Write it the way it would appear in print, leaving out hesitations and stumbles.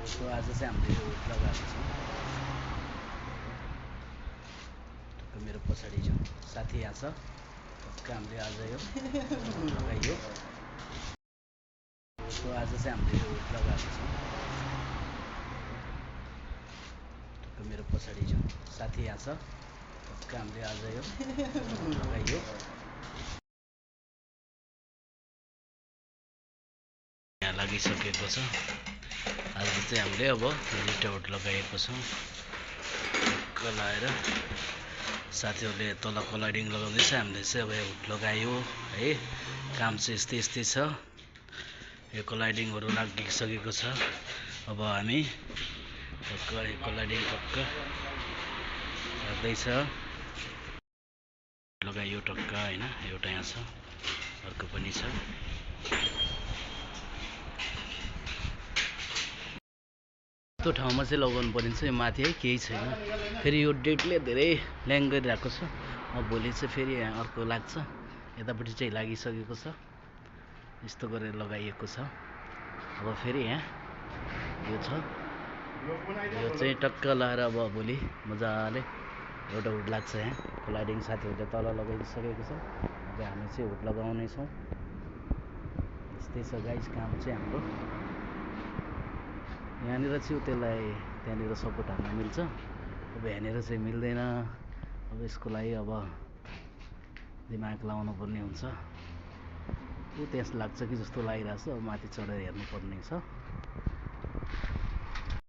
So आज चाहिँ हामीले यो लगाएको छौँ। मेरो पछाडि छ साथी यहाँ छ। हामीले आज यो लगाइयो। सो आज चाहिँ हामीले यो लगाएको छौँ। मेरो पछाडि छ साथी यहाँ छ। हामीले आज यो लगाइयो। यहाँ लागिसकेको छ। आज चाहिँ हामीले अब लिटआउट लगाएको छौँ। लाएर साथीहरूले तल कलाइडिङ लगाउँदैछ, हामीले चाहिँ अब हुड लगायो है। काम चाहिँ यस्तै छ। यो कलाइडिङहरू लागिसकेको छ। अब हामी कलाइडिङ टक्क लाग्दैछ। लगाइयो टक्क होइन, एउटा यहाँ छ, अर्को पनि छ। यस्तो ठाउँमा चाहिँ लगाउनु परिन्छ। यो माथि है केही छैन। फेरि यो डेटले धेरै ल्याङ गरिरहेको छ। अब भोलि चाहिँ फेरि यहाँ अर्को लाग्छ। यतापट्टि चाहिँ लागिसकेको छ। यस्तो गरेर लगाइएको छ। अब फेरि यहाँ यो छ, यो चाहिँ टक्क लगाएर अब भोलि मजाले एउटा हुड लाग्छ। यहाँ कलाइडिङ साथीहरूले तल लगाइसकेको छ। अब हामी चाहिँ हुड लगाउनेछौँ। यस्तै छ गाइस काम चाहिँ हाम्रो। यहाँनिर चाहिँ त्यसलाई त्यहाँनिर सपोर्ट हान्न मिल्छ। अब यहाँनिर चाहिँ मिल्दैन। अब यसको लागि अब दिमाग लाउनु पर्ने हुन्छ। त्यस लाग्छ कि जस्तो लागिरहेको छ। अब माथि चढेर हेर्नुपर्ने छ।